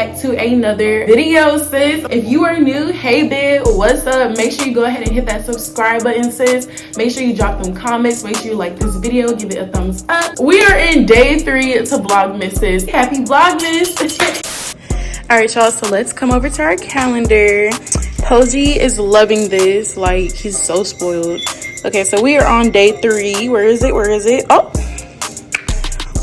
back to another video, sis. If you are new, hey babe, what's up? Make sure you go ahead and hit that subscribe button, sis. Make sure you drop them comments. Make sure you like this video, give it a thumbs up. We are in day 3 to Vlogmas, sis. Happy Vlogmas. All right, y'all, so let's come over to our calendar. Poji is loving this, like he's so spoiled. Okay, so we are on day 3. Where is it? Oh,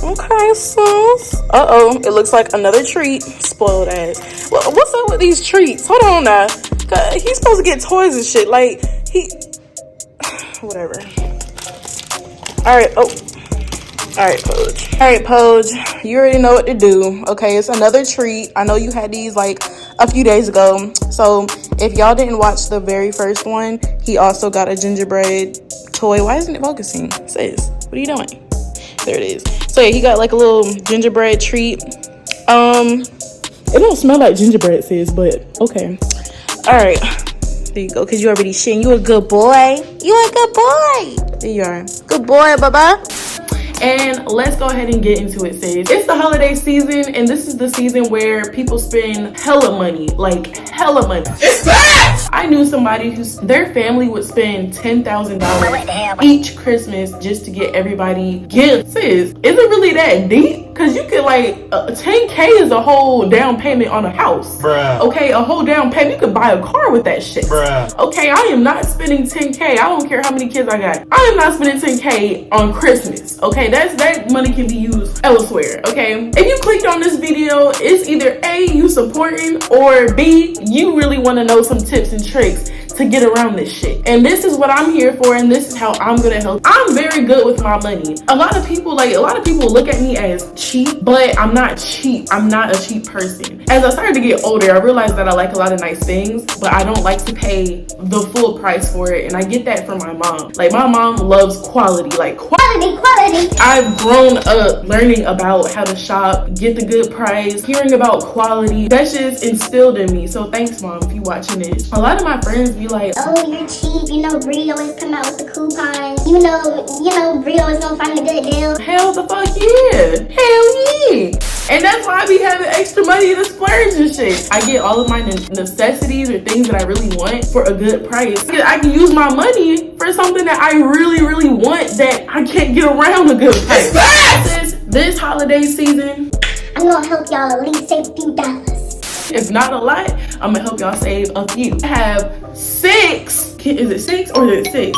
okay, sis. Uh-oh, it looks like another treat. Spoiled ass. What's up with these treats? Hold on now. He's supposed to get toys and shit. Like, whatever. Alright, Alright, Poj. Alright, Poj. You already know what to do. Okay, it's another treat. I know you had these, like, a few days ago. So, if y'all didn't watch the very first one, he also got a gingerbread toy. Why isn't it focusing? Sis, what are you doing? There it is. So yeah, he got like a little gingerbread treat. It don't smell like gingerbread, sis, but okay. All right, there you go. Cause you already shitting. You a good boy. You a good boy. There you are. Good boy, baba. And let's go ahead and get into it, sis. It's the holiday season, and this is the season where people spend hella money, like hella money. It's bad! I knew somebody their family would spend $10,000 each Christmas just to get everybody gifts. Sis, is it really that deep? Cause you could like, 10K is a whole down payment on a house. Bruh. Okay, a whole down payment. You could buy a car with that shit. Bruh. Okay, I am not spending 10K. I don't care how many kids I got. I am not spending 10K on Christmas. Okay, that money can be used elsewhere. Okay, if you clicked on this video, it's either A, you supporting, or B, you really want to know some tips and tricks to get around this shit. And this is what I'm here for, and this is how I'm gonna help. I'm very good with my money. A lot of people look at me as cheap, but I'm not cheap. I'm not a cheap person. As I started to get older, I realized that I like a lot of nice things, but I don't like to pay the full price for it. And I get that from my mom. Like, my mom loves quality, like quality. I've grown up learning about how to shop, get the good price, hearing about quality. That's just instilled in me. So thanks, mom, if you watching this. A lot of my friends be like, oh, you're cheap. You know, Bree always come out with the coupons. You know, Bree always gonna find a good deal. Hell the fuck yeah. Hell yeah. And that's why I be having extra money to splurge and shit. I get all of my necessities or things that I really want for a good price. I can use my money for something that I really, really want that I can't get around a good price. This holiday season, I'm gonna help y'all at least save a few dollars. If not a lot, I'm gonna help y'all save a few. I have 6. Is it 6 or is it 6?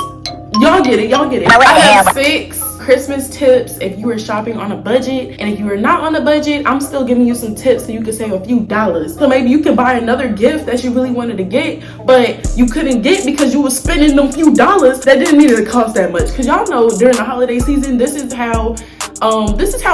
Y'all get it. I have 6 Christmas tips if you are shopping on a budget. And if you are not on a budget, I'm still giving you some tips so you can save a few dollars. So maybe you can buy another gift that you really wanted to get, but you couldn't get because you were spending them few dollars that didn't need to cost that much. Cause y'all know during the holiday season, this is how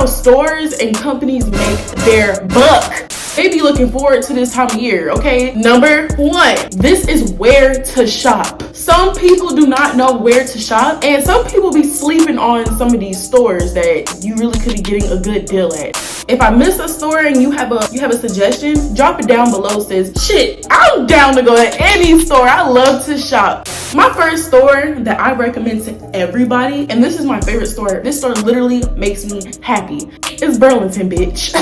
stores and companies make their buck. They be looking forward to this time of year, okay? Number 1, this is where to shop. Some people do not know where to shop, and some people be sleeping on some of these stores that you really could be getting a good deal at. If I miss a store and you have a suggestion, drop it down below, sis. Shit, I'm down to go to any store. I love to shop. My first store that I recommend to everybody, and this is my favorite store, this store literally makes me happy, is Burlington, bitch.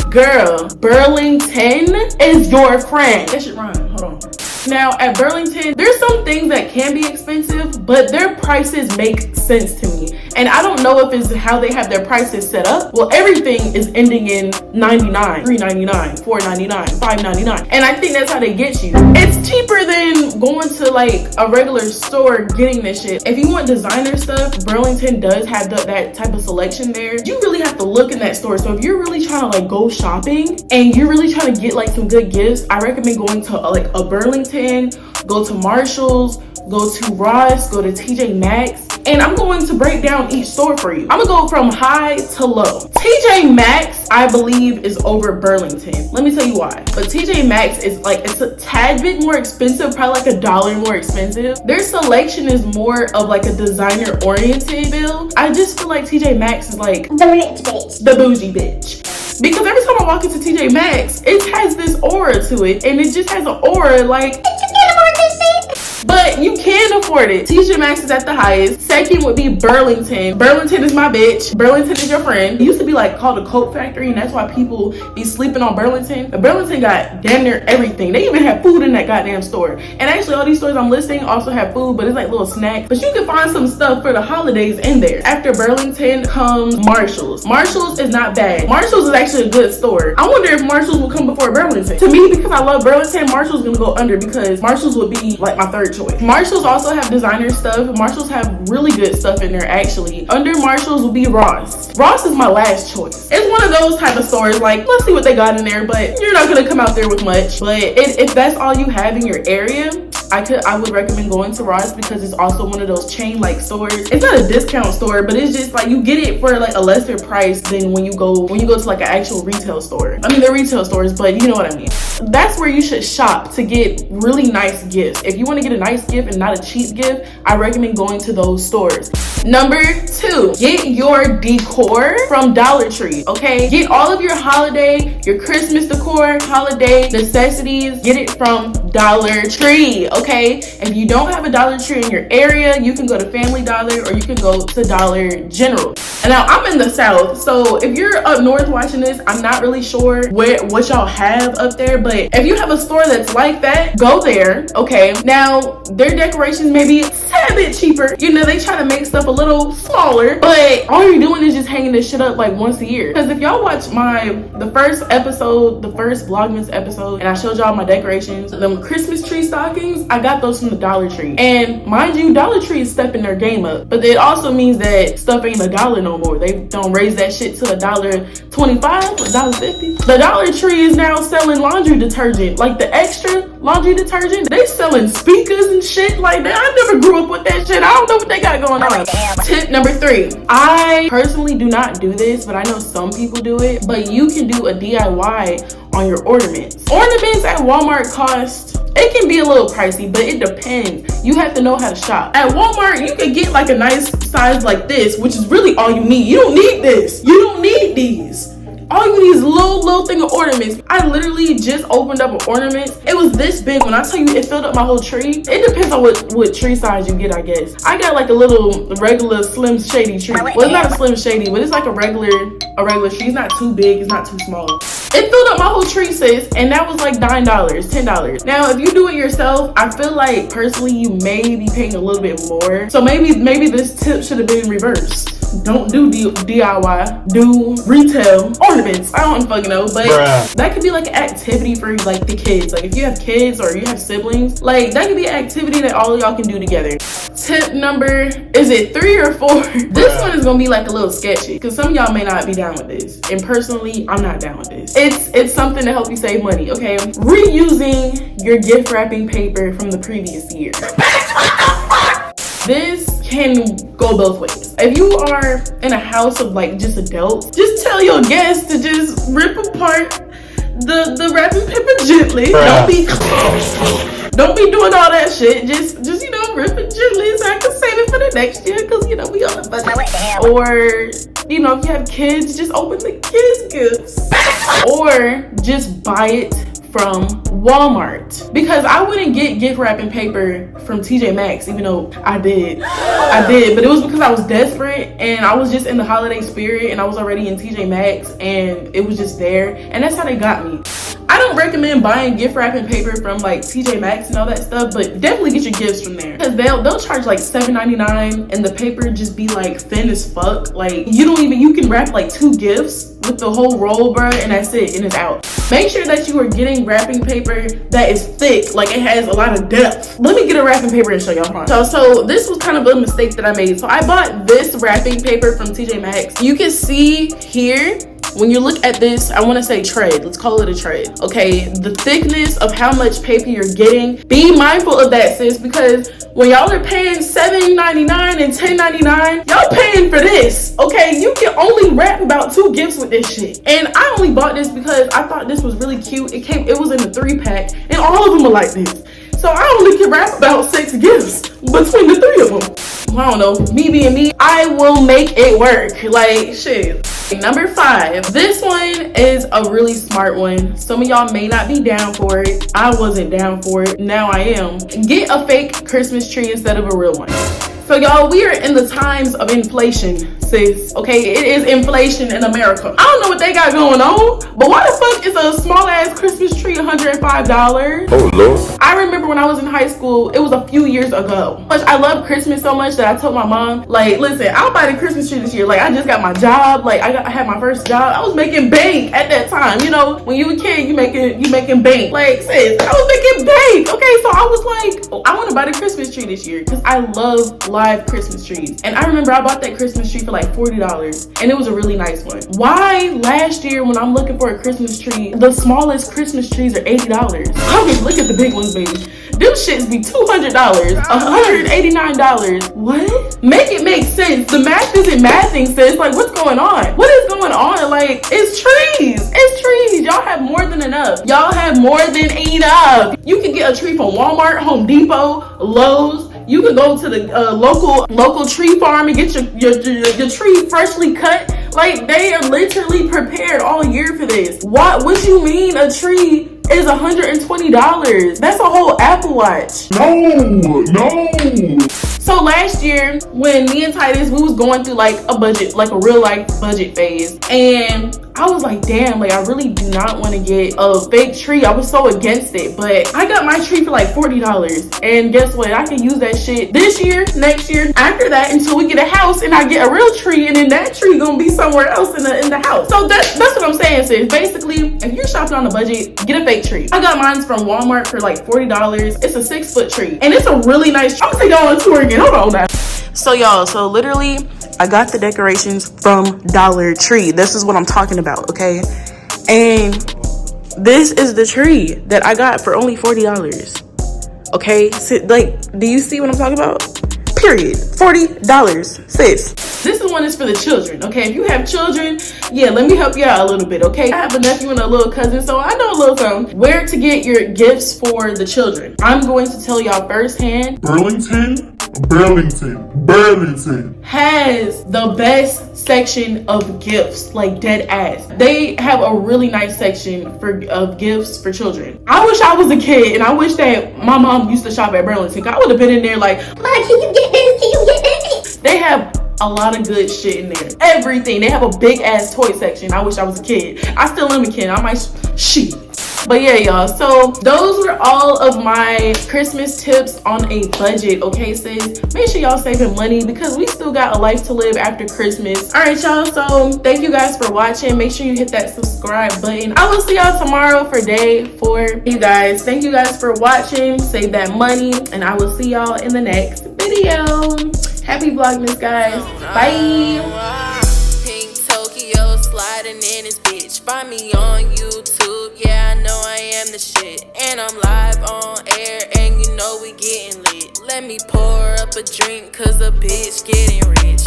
Girl, Burlington is your friend. That should rhyme. Hold on. Now, at Burlington, there's some things that can be expensive, but their prices make sense to me. And I don't know if it's how they have their prices set up. Well, everything is ending in 99, $3.99, $4.99, $5.99. And I think that's how they get you. It's cheaper than going to like a regular store getting this shit. If you want designer stuff, Burlington does have that type of selection there. You really have to look in that store. So if you're really trying to like go shopping and you're really trying to get like some good gifts, I recommend going to like a Burlington, go to Marshall's, go to Ross, go to TJ Maxx. And I'm going to break down each store for you. I'm gonna go from high to low. TJ Maxx, I believe, is over Burlington. Let me tell you why. But TJ Maxx is like, it's a tad bit more expensive, probably like $1 more expensive. Their selection is more of like a designer oriented feel. I just feel like TJ Maxx is like the rich bitch, the bougie bitch. Because every time I walk into TJ Maxx, it has this aura to it, and it just has an aura like, did you get more this shit? but you can afford it. TJ Maxx is at the highest. Second would be Burlington. Burlington is my bitch. Burlington is your friend. It used to be like called a Coke factory, and that's why people be sleeping on Burlington. But Burlington got damn near everything. They even have food in that goddamn store. And actually all these stores I'm listing also have food, but it's like little snacks. But you can find some stuff for the holidays in there. After Burlington comes Marshalls. Marshalls is not bad. Marshalls is actually a good store. I wonder if Marshalls will come before Burlington. To me, because I love Burlington, Marshalls gonna go under because Marshalls would be like my third choice. Marshalls also have designer stuff. Marshalls have really good stuff in there actually. Under Marshalls will be Ross. Ross is my last choice. It's one of those type of stores like, let's see what they got in there, but you're not gonna come out there with much. But if that's all you have in your area, I would recommend going to Ross because it's also one of those chain like stores. It's not a discount store, but it's just like you get it for like a lesser price than when you go to like an actual retail store. I mean, they're retail stores, but you know what I mean. That's where you should shop to get really nice gifts. If you want to get a nice gift and not a cheap gift, I recommend going to those stores. Number 2, get your decor from Dollar Tree, okay? Get all of your holiday, your Christmas decor, holiday necessities, get it from Dollar Tree, okay? If you don't have a Dollar Tree in your area, you can go to Family Dollar or you can go to Dollar General. And now I'm in the South, so if you're up north watching this, I'm not really sure what y'all have up there, but if you have a store that's like that, go there, okay? Now, their decorations may be a tad bit cheaper. You know, they try to make stuff a little smaller, but all you're doing is just hanging this shit up like once a year. Because if y'all watch the first Vlogmas episode, and I showed y'all my decorations, them Christmas tree stockings, I got those from the Dollar Tree. And mind you, Dollar Tree is stepping their game up, but it also means that stuff ain't $1 no more. They don't raise that shit to $1.25 or $1.50. The Dollar Tree is now selling laundry detergent, like the extra laundry detergent. They selling speakers and shit like that. I never grew up with that shit. I don't know what they got going on. Tip number 3. I personally do not do this, but I know some people do it. But you can do a DIY on your ornaments. Ornaments at Walmart cost, it can be a little pricey, but it depends. You have to know how to shop. At Walmart, you can get like a nice size like this, which is really all you need. You don't need this. You don't need these. All you need is a little thing of ornaments. I literally just opened up an ornament. It was this big. When I tell you it filled up my whole tree, it depends on what tree size you get, I guess. I got like a little regular Slim Shady tree. Well, it's not a Slim Shady, but it's like a regular tree. It's not too big, it's not too small. It filled up my whole tree, sis, and that was like $9, $10. Now, if you do it yourself, I feel like personally you may be paying a little bit more. So maybe this tip should have been reversed. Don't do DIY, do retail ornaments. I don't fucking know, but that could be like an activity for like the kids. Like if you have kids or you have siblings, like that could be an activity that all of y'all can do together. Tip number, is it 3 or 4? This one is gonna be like a little sketchy because some of y'all may not be down with this. And personally, I'm not down with this. It's something to help you save money, okay? Reusing your gift wrapping paper from the previous year. This can go both ways. If you are in a house of like just adults, just tell your guests to just rip apart the wrapping paper gently. Don't be doing all that shit. Just you know, rip it gently so I can save it for the next year because you know we on a budget. Or you know, if you have kids, just open the kids' gifts. Or just buy it from Walmart, because I wouldn't get gift wrapping paper from TJ Maxx, even though I did, but it was because I was desperate and I was just in the holiday spirit and I was already in TJ Maxx and it was just there, and that's how they got me. I don't recommend buying gift wrapping paper from like TJ Maxx and all that stuff, but definitely get your gifts from there because they'll charge like $7.99 and the paper just be like thin as fuck. Like you can wrap like 2 gifts with the whole roll, bruh, and that's it, and it's out. Make sure that you are getting wrapping paper that is thick, like it has a lot of depth. Let me get a wrapping paper and show y'all. So this was kind of a mistake that I made. So I bought this wrapping paper from TJ Maxx. You can see here, when you look at this, I want to say tread. Let's call it a tread. Okay, the thickness of how much paper you're getting. Be mindful of that, sis, because when y'all are paying $7.99 and $10.99, y'all paying for this. Okay, you can only wrap about 2 gifts with this shit. And I only bought this because I thought this was really cute. It was in a 3-pack, and all of them are like this. So I only can wrap about 6 gifts between the 3 of them. I don't know, me being me, I will make it work. Like, shit. Number 5. This one is a really smart one. Some of y'all may not be down for it. I wasn't down for it. Now I am. Get a fake Christmas tree instead of a real one. So y'all, we are in the times of inflation, sis. Okay, it is inflation in America. I don't know what they got going on, but why the fuck is a small ass Christmas tree $105? Oh Lord. I remember when I was in high school, it was a few years ago. I love Christmas so much that I told my mom, like, listen, I'll buy the Christmas tree this year. Like, I just got my job. Like, I had my first job. I was making bank at that time. You know, when you a kid, you making bank. Like, sis, I was making bank. Okay, so I was like, oh, I want to buy the Christmas tree this year because I love live Christmas trees. And I remember I bought that Christmas tree for like $40 and it was a really nice one. Why last year when I'm looking for a Christmas tree, the smallest Christmas trees are $80? Okay, look at the big ones, baby. Them shits be $200, $189. What? Make it make sense. The math isn't mathing, sis. Like, what's going on? What is going on? Like, it's trees. It's trees. Y'all have more than enough. Y'all have more than enough. You can get a tree from Walmart, Home Depot, Lowe's. You can go to the local tree farm and get your tree freshly cut. Like, they are literally prepared all year for this. What you mean a tree is $120? That's a whole Apple Watch. No. So last year, when me and Titus, we was going through like a budget, like a real life budget phase, and I was like, damn, like I really do not want to get a fake tree. I was so against it, but I got my tree for like $40, and guess what? I can use that shit this year, next year, after that, until we get a house and I get a real tree, and then that tree gonna be somewhere else in the house. So that's what I'm saying, sis. Basically, if you're shopping on a budget, get a fake tree. I got mine from Walmart for like $40. It's a 6-foot tree, and it's a really nice tree. I'm gonna take y'all on tour again. Hold on now. So y'all, so literally, I got the decorations from Dollar Tree. This is what I'm talking about, okay? And this is the tree that I got for only $40. Okay? So, like, do you see what I'm talking about? Period. $40, sis. This one is for the children, okay? If you have children, yeah, let me help you out a little bit, okay? I have a nephew and a little cousin, so I know a little something. Where to get your gifts for the children. I'm going to tell y'all firsthand. Burlington has the best section of gifts, like dead ass. They have a really nice section of gifts for children. I wish I was a kid, and I wish that my mom used to shop at Burlington. I would have been in there like, Ma, can you get this? Can you get this? they have a lot of good shit in there. Everything. They have a big ass toy section. I wish I was a kid. I still am a kid. I might shit. But yeah, y'all, so those were all of my Christmas tips on a budget, okay, sis? Make sure y'all saving money because we still got a life to live after Christmas. All right, y'all, so thank you guys for watching. Make sure you hit that subscribe button. I will see y'all tomorrow for day 4. You guys, thank you guys for watching. Save that money, and I will see y'all in the next video. Happy Vlogmas, guys. Bye. Pink Tokyo sliding in his bitch. Find me on YouTube, yeah, I know I am the shit. And I'm live on air, and you know we getting lit. Let me pour up a drink, cause a bitch getting rich.